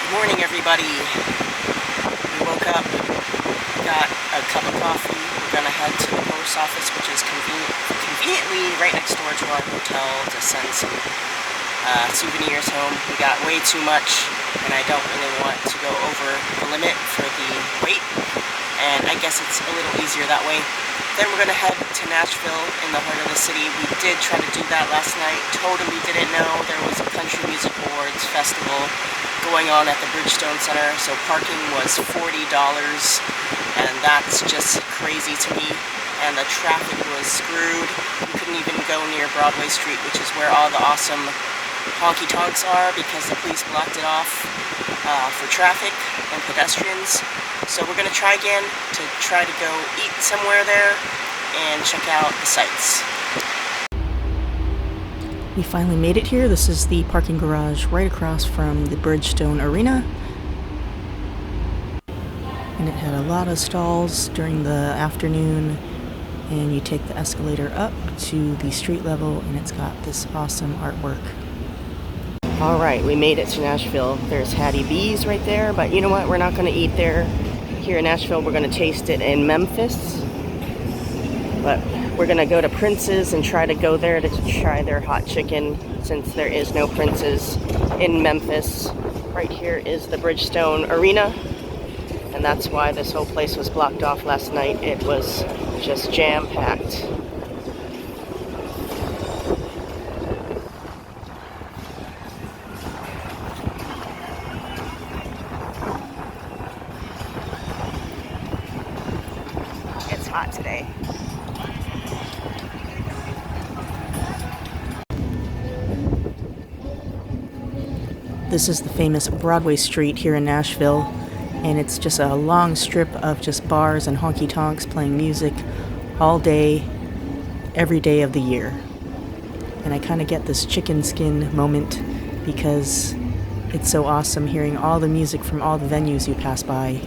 Good morning, everybody. We woke up, got a cup of coffee. We're gonna head to the post office, which is conveniently right next door to our hotel, to send some souvenirs home. We got way too much, and I don't really want to go over the limit for the weight, and I guess it's a little easier that way. Then we're gonna head to Nashville in the heart of the city. We did try to do that last night. Totally didn't know there was a country music awards festival going on at the Bridgestone Center, so parking was $40, and that's just crazy to me. And the traffic was screwed. We couldn't even go near Broadway Street, which is where all the awesome honky tonks are, because the police blocked it off for traffic and pedestrians. So we're gonna try again to try to go eat somewhere there and check out the sights. We finally made it here. This is the parking garage right across from the Bridgestone Arena. And it had a lot of stalls during the afternoon. And you take the escalator up to the street level, and it's got this awesome artwork. All right, we made it to Nashville. There's Hattie B's right there, but you know what? We're not gonna eat there. Here in Nashville, we're gonna taste it in Memphis. But we're gonna go to Prince's and try to go there to try their hot chicken, since there is no Prince's in Memphis. Right here is the Bridgestone Arena, and that's why this whole place was blocked off last night. It was just jam-packed. It's hot today. This is the famous Broadway Street here in Nashville, and it's just a long strip of just bars and honky tonks playing music all day, every day of the year. And I kind of get this chicken skin moment because it's so awesome hearing all the music from all the venues you pass by.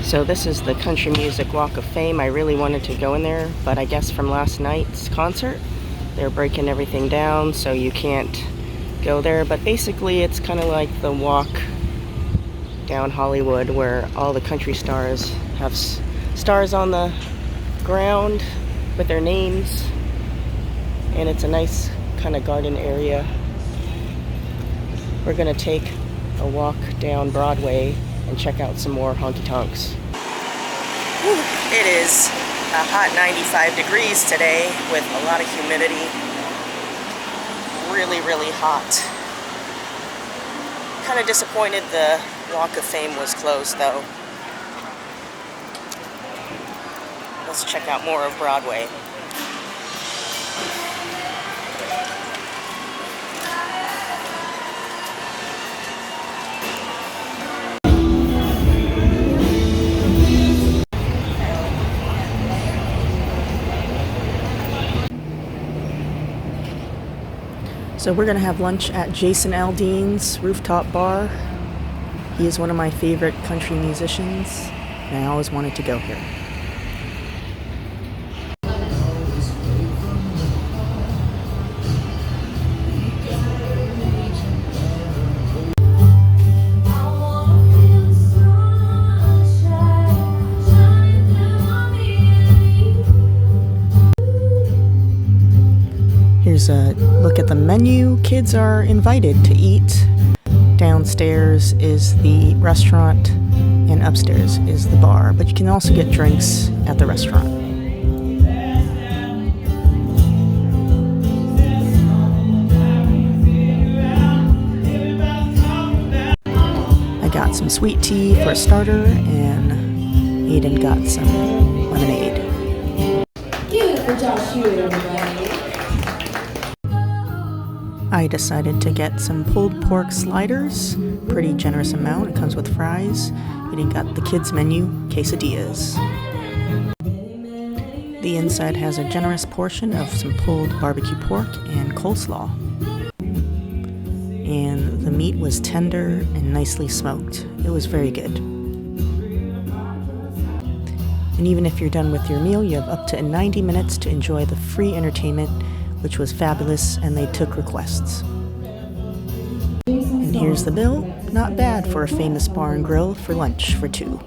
So this is the Country Music Walk of Fame. I really wanted to go in there, but I guess from last night's concert, they're breaking everything down, so you can't go there. But basically, it's kind of like the walk down Hollywood, where all the country stars have stars on the ground with their names, and it's a nice kind of garden area. We're gonna take a walk down Broadway and check out some more honky tonks. It is a hot 95 degrees today with a lot of humidity. Really, really hot. Kind of disappointed the Walk of Fame was closed though. Let's check out more of Broadway. So we're going to have lunch at Jason Aldean's Rooftop Bar. He is one of my favorite country musicians, and I always wanted to go here. Here's a look at the menu. Kids are invited to eat. Downstairs is the restaurant, and upstairs is the bar, but you can also get drinks at the restaurant. I got some sweet tea for a starter and Aiden got some lemonade. Give it for Josh Hewitt, everybody. I decided to get some pulled pork sliders, pretty generous amount. It comes with fries. Aiden got the kids menu, quesadillas. The inside has a generous portion of some pulled barbecue pork and coleslaw. And the meat was tender and nicely smoked. It was very good. And even if you're done with your meal, you have up to 90 minutes to enjoy the free entertainment, which was fabulous, and they took requests. And here's the bill. Not bad for a famous bar and grill for lunch for two.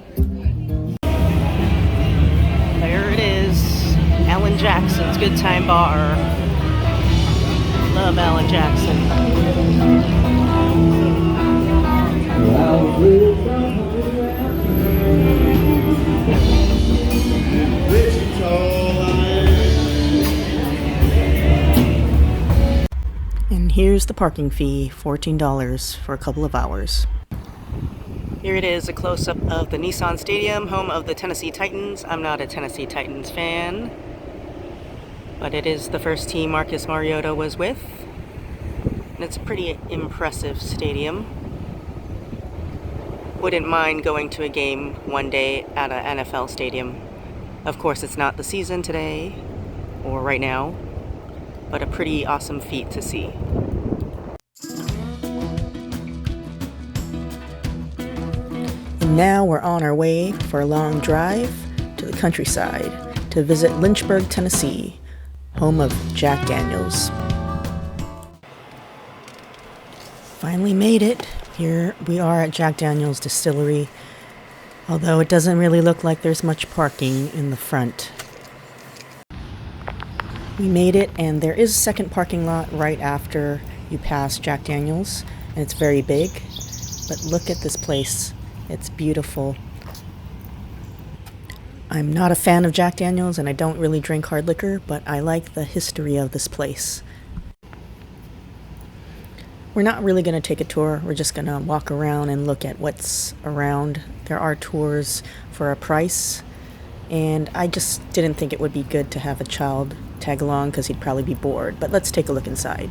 There it is. Alan Jackson's Good Time Bar. Love Alan Jackson. And here's the parking fee, $14 for a couple of hours. Here it is, a close-up of the Nissan Stadium, home of the Tennessee Titans. I'm not a Tennessee Titans fan, but it is the first team Marcus Mariota was with. And it's a pretty impressive stadium. Wouldn't mind going to a game one day at an NFL stadium. Of course, it's not the season today, or right now, but a pretty awesome feat to see. And now we're on our way for a long drive to the countryside to visit Lynchburg, Tennessee, home of Jack Daniels. Finally made it. Here we are at Jack Daniels Distillery, although it doesn't really look like there's much parking in the front. We made it, and there is a second parking lot right after you pass Jack Daniels, and it's very big. But look at this place. It's beautiful. I'm not a fan of Jack Daniels, and I don't really drink hard liquor, but I like the history of this place. We're not really going to take a tour. We're just going to walk around and look at what's around. There are tours for a price, and I just didn't think it would be good to have a child tag along because he'd probably be bored. But let's take a look inside.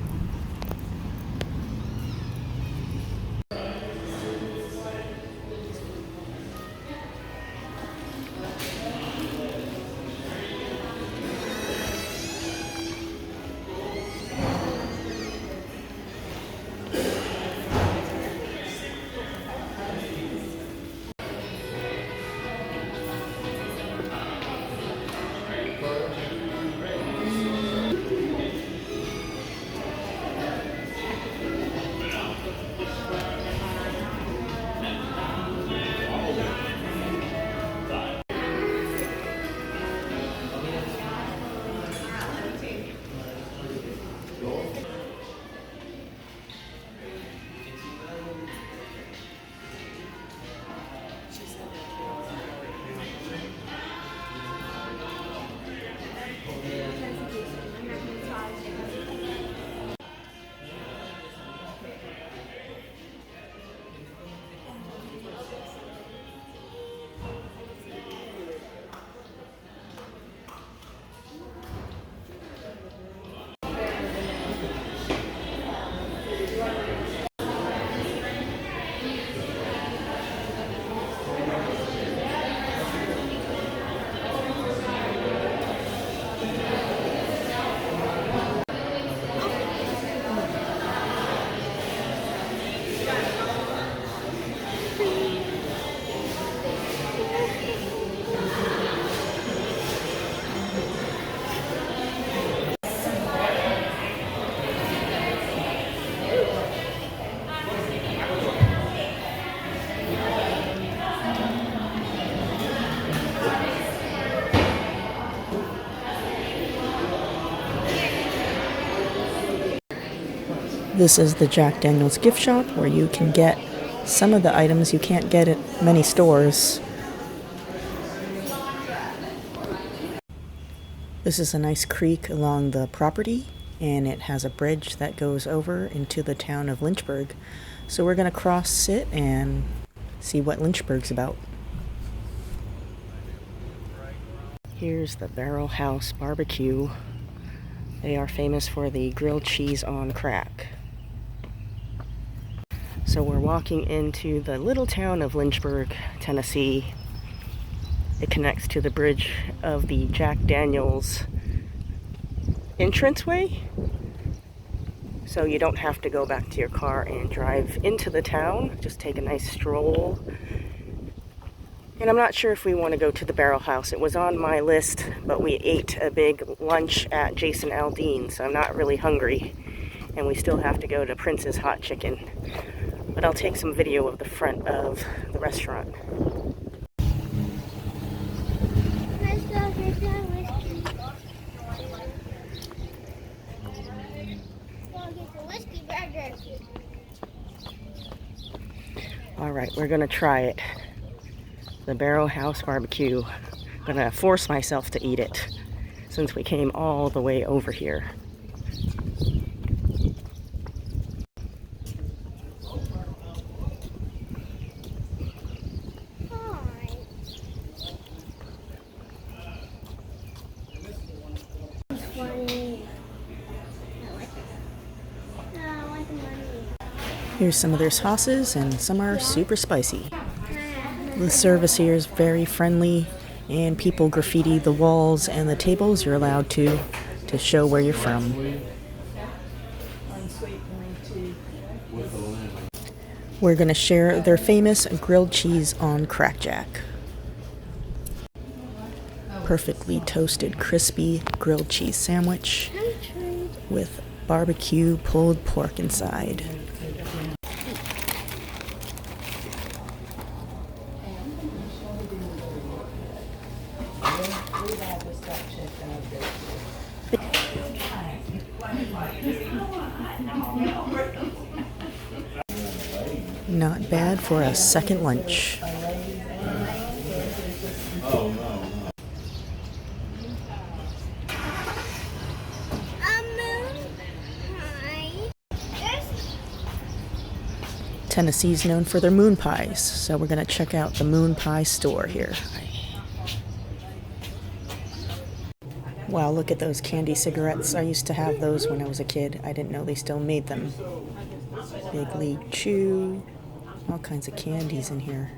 This is the Jack Daniels gift shop where you can get some of the items you can't get at many stores. This is a nice creek along the property, and it has a bridge that goes over into the town of Lynchburg. So we're going to cross it and see what Lynchburg's about. Here's the Barrel House BBQ. They are famous for the grilled cheese on crack. So we're walking into the little town of Lynchburg, Tennessee. It connects to the bridge of the Jack Daniels entranceway. So you don't have to go back to your car and drive into the town. Just take a nice stroll. And I'm not sure if we want to go to the Barrel House. It was on my list, but we ate a big lunch at Jason Aldean, so I'm not really hungry. And we still have to go to Prince's Hot Chicken. But I'll take some video of the front of the restaurant. Alright, we're gonna try it. The Barrel House BBQ. I'm gonna force myself to eat it since we came all the way over here. Here's some of their sauces, and some are super spicy. The service here is very friendly, and people graffiti the walls and the tables. You're allowed to show where you're from. We're going to share their famous grilled cheese on crackjack. Perfectly toasted, crispy grilled cheese sandwich with barbecue pulled pork inside. Not bad for a second lunch. Tennessee's known for their moon pies, so we're going to check out the moon pie store here. Wow, look at those candy cigarettes. I used to have those when I was a kid. I didn't know they still made them. Big League Chew, all kinds of candies in here.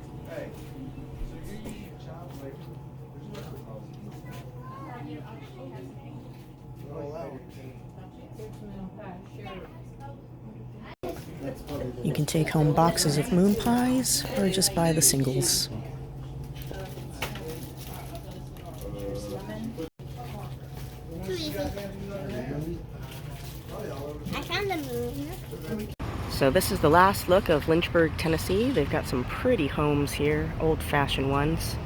You can take home boxes of moon pies or just buy the singles. I found the moon. So this is the last look of Lynchburg, Tennessee. They've got some pretty homes here, old-fashioned ones.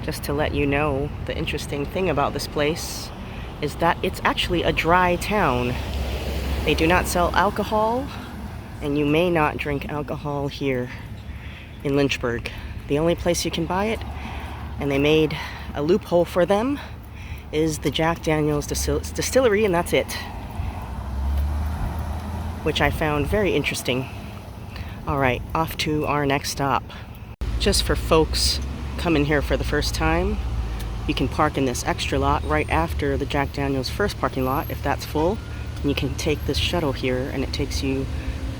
Just to let you know, the interesting thing about this place is that it's actually a dry town. They do not sell alcohol, and you may not drink alcohol here in Lynchburg. The only place you can buy it, and they made a loophole for them, is the Jack Daniels Distillery, and that's it. Which I found very interesting. Alright, off to our next stop. Just for folks coming here for the first time, you can park in this extra lot right after the Jack Daniels first parking lot if that's full. And you can take this shuttle here and it takes you,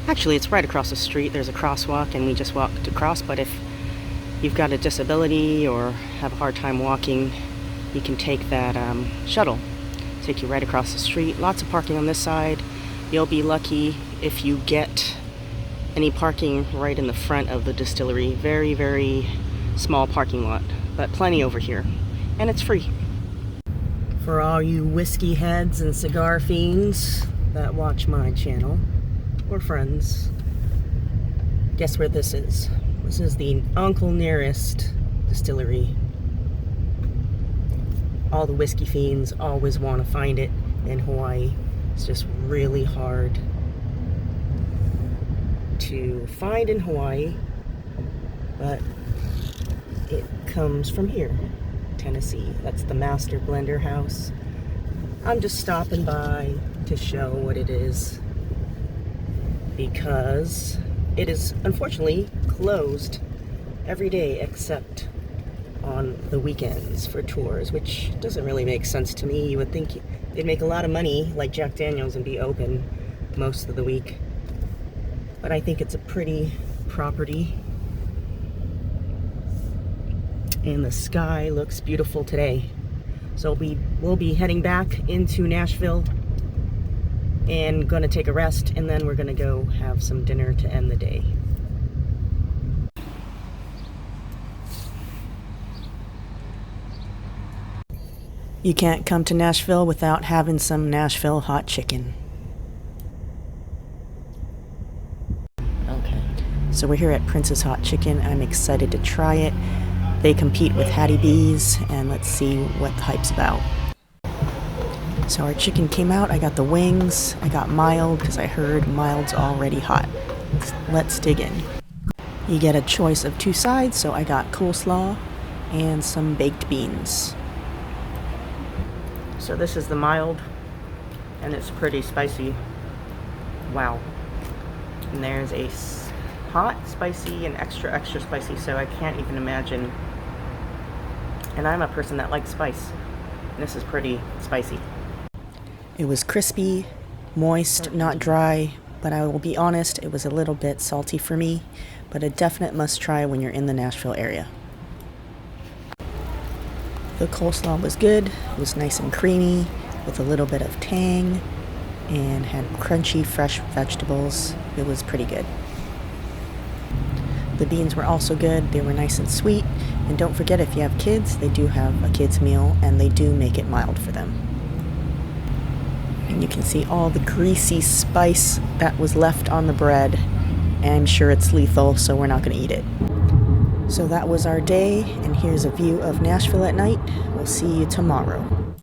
actually it's right across the street. There's a crosswalk and we just walked across, but if you've got a disability or have a hard time walking, you can take that shuttle. Take you right across the street. Lots of parking on this side. You'll be lucky if you get any parking right in the front of the distillery. Very, very small parking lot, but plenty over here. And it's free. For all you whiskey heads and cigar fiends that watch my channel, or friends, guess where this is? This is the Uncle Nearest Distillery. All the whiskey fiends always want to find it in Hawaii. It's just really hard to find in Hawaii, but it comes from here, Tennessee. That's the Master Blender House. I'm just stopping by to show what it is because it is unfortunately closed every day except on the weekends for tours, which doesn't really make sense to me. You would think they'd make a lot of money like Jack Daniels and be open most of the week. But I think it's a pretty property. And the sky looks beautiful today. So we'll be heading back into Nashville and gonna take a rest, and then we're gonna go have some dinner to end the day. You can't come to Nashville without having some Nashville hot chicken. Okay. So we're here at Prince's Hot Chicken. I'm excited to try it. They compete with Hattie B's, and let's see what the hype's about. So our chicken came out. I got the wings. I got mild because I heard mild's already hot. Let's dig in. You get a choice of 2 sides, so I got coleslaw and some baked beans. So this is the mild, and it's pretty spicy. Wow. And there's a hot, spicy, and extra spicy, so I can't even imagine. And I'm a person that likes spice. And this is pretty spicy. It was crispy, moist, not dry, but I will be honest, it was a little bit salty for me, but a definite must try when you're in the Nashville area. The coleslaw was good. It was nice and creamy with a little bit of tang and had crunchy, fresh vegetables. It was pretty good. The beans were also good. They were nice and sweet. And don't forget, if you have kids, they do have a kids meal, and they do make it mild for them. And you can see all the greasy spice that was left on the bread. And I'm sure it's lethal, so we're not going to eat it. So that was our day, and here's a view of Nashville at night. We'll see you tomorrow.